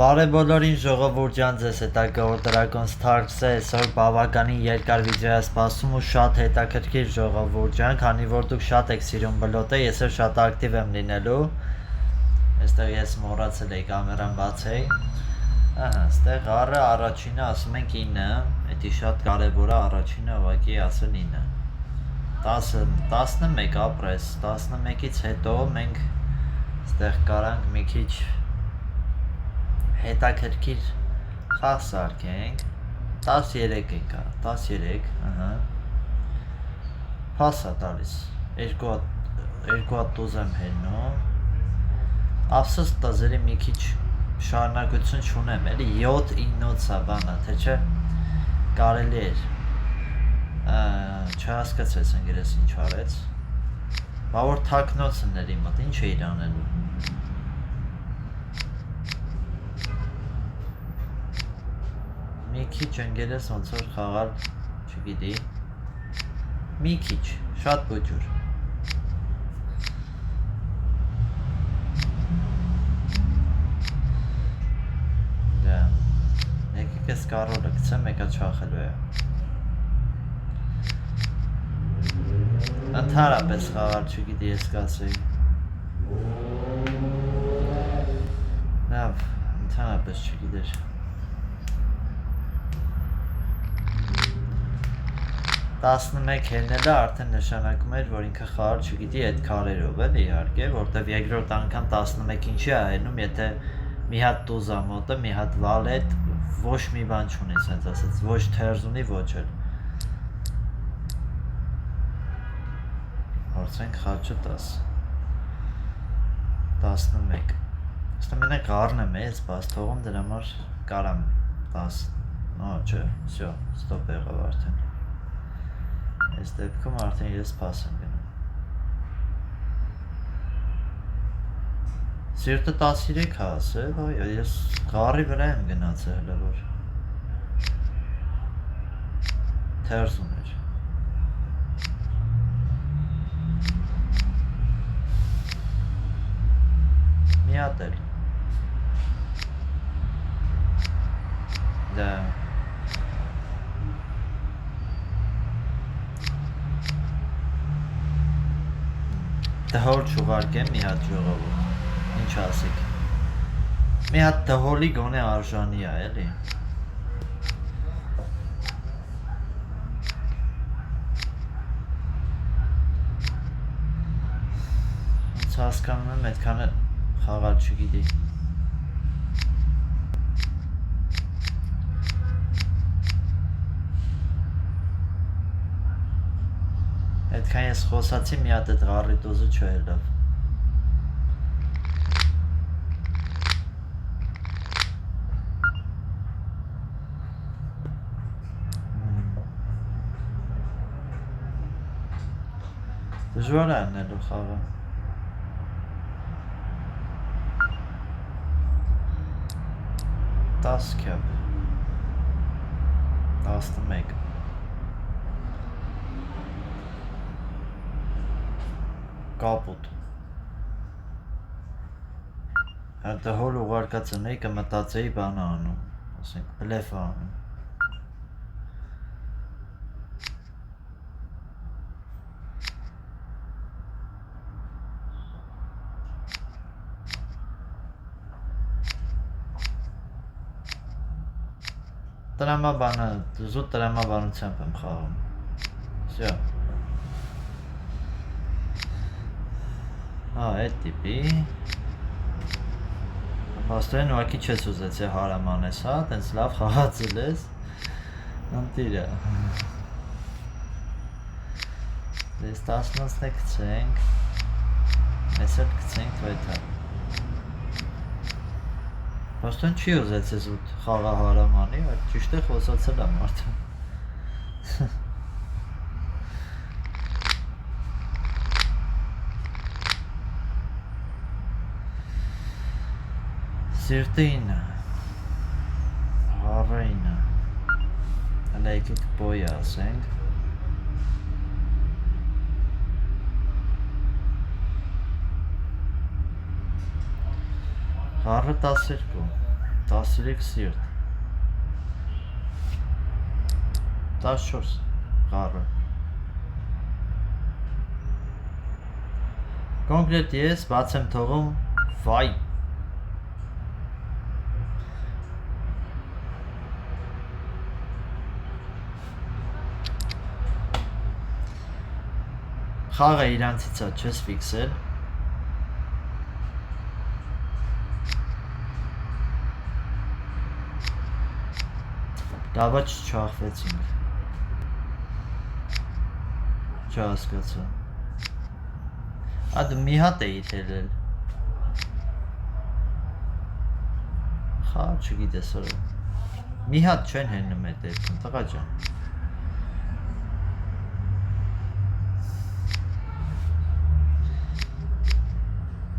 Բարեբոլորին ժողովուրդ ձեզ հետաքրքրող դրակոն Starks է, այսօր բավականին երկար վիդեո է սպասում ու շատ հետաքրքիր ժողովուրդ ջան, քանի որ դուք շատ եք սիրում բլոտը, ես էլ շատ ակտիվ եմ լինելու։ Այստեղ ես մոռացել էի կամերան բացեի։ Ահա, այստեղ առը առաջինը ասում ենք 9, դա շատ կարևոր է, առաջինը ուղղակի ասել 9։ 11 ապրես, 11-ից հետո մենք այստեղ կարանք մի քիչ հետաքրքիր խաղ սարքենք, 13 ենք արա, 13, պաս է տալիս, երկու հատ տուզ եմ հելնում, ավսոս տազերի մի քիչ շարունակություն չունեմ, էլի 7-9 է բանա, թե չէ կարելի էր, չհասկացես ընգերես ինչ արեց, բա որ թակնոցն էր իմ մոտ, ինչ է իր անելու։ Մի քիչ ընգերես ոնց որ խաղալ, չգիտի, մի քիչ, շատ բուջուր։ Դա, եկեք ես կարոլը գցեմ, մեկա չախելու է։ Ընդհանրապես խաղալ, չգիտի ես կասեի։ Լավ, ընդհանրապես չգիտեր։ Տասնմեկ հելնելը արդեն նշանակում էր, որ ինքը խաղալ չգիտի այդ քարերով էլ իհարկե, որտեվ երկրորդ անգամ 11 ինչի է հելնում, եթե մի հատ տուզ է մոտը, մի հատ վալետ, ոչ մի բան չունի, սենց ասած, ոչ թերզ ունի, ոչ էլ։ Հարցենք խաչը 10, 11, ըստ մենակ առնեմ ես, բաց թողում դրա համար կարամ 10, չէ, վсё, ստոպ եղավ արդեն։ Այս դեպքում արդեն ես պաս եմ գնում։ Սիրտը 13 է ասել, ես գարի վրա եմ գնացել հլը որ թերզ ուներ։ Մի հատ էլ։ Դա դհոլ չուղարկեմ մի հատ ժողովուրդ, ինչ ասիք, մի հատ դհոլի գոնե արժանի է, էլի։ Ոնց հասկանում եմ, այդքանը խաղալ չգիտի։ Այդքան ես խոսացի մի հատ այդ ғարի տուզը չհելավ։ Դժվար է անելու խաղը։ Տաս քյապ, 11 կապուտ Հատը հոլ ուղարկած ընեի կմտածեի բանը անում, ասենք բլեֆ անում։ Տրամաբանը, զուտ տրամաբանությամբ եմ խաղում, վсё։ Այդ տիպի Պաստորեն ուղակի չես ուզեցի հարաման ես, տենց լավ խաղացել ես, ընտիրը։ Դես 10-ն է կցենք, ես էլ կցենք վայթա։ Պաստորեն չի ուզեցի զուտ խաղա հարամանի, ճիշտ է խոսացել եմ արդեն։ Սիրտը 9, ғարը 9, հլա եկեք բոյ ասենք, Հարը 12 13 սիրտ 14 Ղարը Կոնկրետ ես բաց եմ թողում վայ Խաղը իրանցից է չես ֆիքսել Դավաճ չախվեցինք Չհասկացա Դու մի հատ էիր հելել Խա չգիտես օրը Մի հատ չեն հենում է դեպքում տղա ջան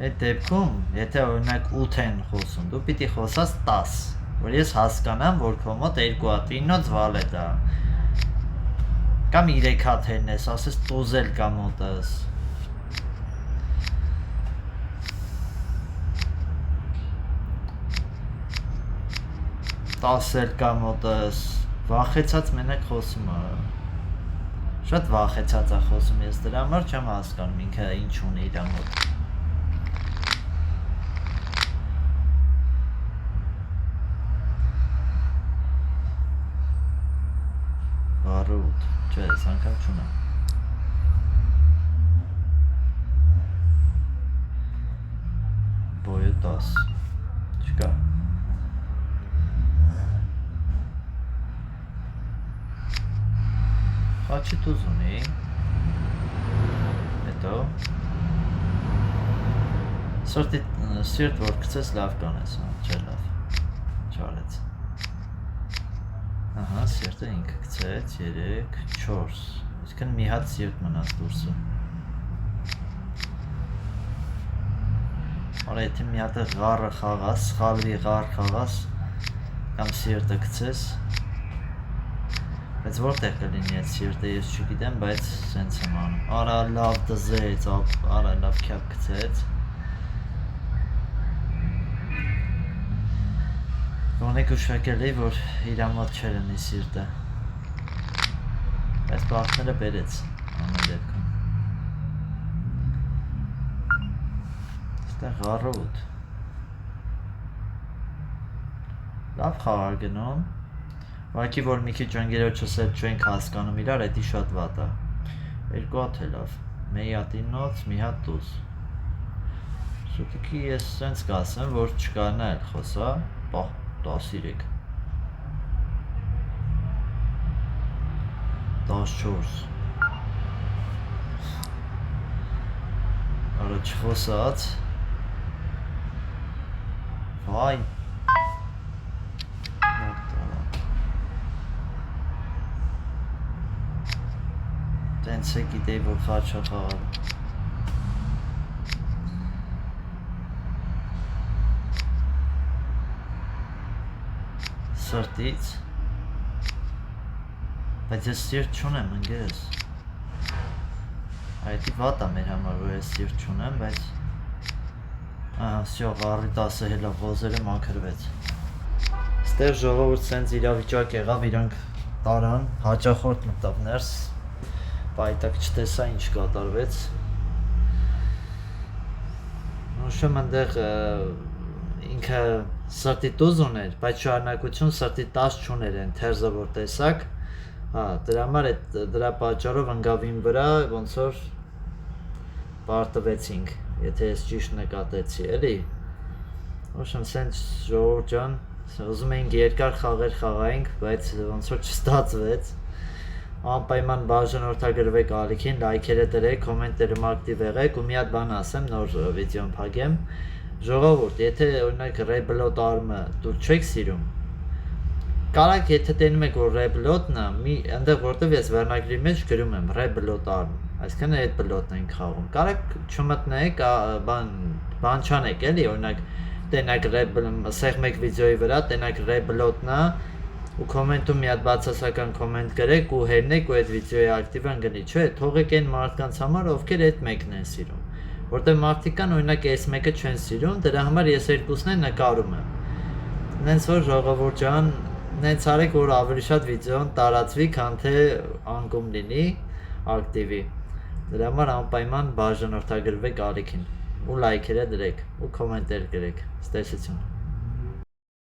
Այդ դեպքում եթե օրինակ 8 են խոսում դու պիտի խոսաս 10 որ ես հասկանամ որ քո մոտ 2 հատ 9-ից վալ է դա Կամ 3 հատ հենես, ասես տոզել կա մոտս Տասել կա մոտս Վախեցած մենակ խոսում է Շատ վախեցած է խոսում ես դրա համար չեմ հասկանում ինքը ինչ ունի իր մոտ Բարոտ, չէ, ես անգամ չունեմ Բոյը 10 Չկա Խաչի տուզ ունի Հետո Սիրտ որ կծես լավ կանես, չէ լավ Չարեց Ահա, սիրտը ինքը կծեց, 3, 4 Իսկն մի հատ սիրտ մնաց դուրսը Արա եթե մի հատ ղարը խաղաս, սխալվի ղար խաղաս Կամ սիրտը կծես Բայց որտեղ կլինի այդ սիրտը ես չգիտեմ, բայց սենց եմ անում Արա լավ դզեց, արա լավ քյապ կծեց Գոնեք ուշակել էի, որ իրա մոտ չեր ունի սիրտը Բայց բախները բերեց ամեն դեպքում Ստեղ ղարոտ Լավ խաղար գնում Վակի որ մի քիչ ընկերոջս հետ չենք հասկանում իրար, էդի շատ վատ է Երկու հատ է լավ Մի հատ 9-ից, մի հատ տուզ Սուտիկի ես սենց կասեմ, որ չկանա էլ խոսա Պահ 13 14 Արա չխոսած Վայ Տենց է գիտեի, որ խաչա խաղալ Սրտից Բայց ես սիրտ չունեմ ընգերս Այդի վատ է մեր համար, որ ես սիրտ չունեմ, բայց Ահա, սյո, ղարի 10-ը հելա ղոզերը մաքրվեց Ստեղ ժողովուրդ սենց իրավիճակ եղավ, իրանք տարան, հաճախորդ մտավ ներս Պայտակ չտեսա ինչ կատարվեց Նուշում ընդեղ ինքը սրտի տուզ ուներ, բայց շարունակություն սրտի 10 չուներ են թերզը որ տեսակ դրա համար դրա պատճառով ընկավ իմ վրա ոնց որ պարտվեցինք եթե ես ճիշտ նկատեցի էլի Ոչմ սենց ժողովուրդ ջան ուզում էինք երկար խաղեր խաղայինք բայց ոնց որ չստացվեց անպայման բաժանորդագրվեք ալիքին լայքերը դրեք կոմենտներում ակտիվ եղեք ու մի հատ բան ասեմ նոր վիդեոն փակեմ Ժողովուրդ, եթե օրինակ ռեբլոտ արմը դուք չեք սիրում Կարակ եթե տենում եք որ ռեբլոտն է Այնտեղ որտև ես վերնագրի մեջ գրում եմ ռեբլոտ արմ Այսքան այդ բլոտն ենք խաղում Կարակ չմտնեք բան չանեք էլի օրինակ տենակ սեղմեք վիդեոյի վրա տենակ ռեբլոտն է ու կոմենտում մի հատ բացասական կոմենտ գրեք ու հերնեք ու այդ վիդեոյի ակտիվ ընկնի չէ թողեք այն մարդկանց համար ովքեր այդ մեկն են սիրում Որտեղ մարդիկ կան օրինակ այս մեկը չեն սիրում, դրա համար ես երկուսն էլ նկարում եմ։ նենց որ ժողովուրդ ջան, նենց արեք, որ ավելի շատ վիդեոն տարածվի, քան թե անկում լինի ակտիվի։ Դրա համար անպայման բաժանորդագրվեք ալիքին ու լայքերը դրեք ու կոմենտներ գրեք։ Ստեսություն։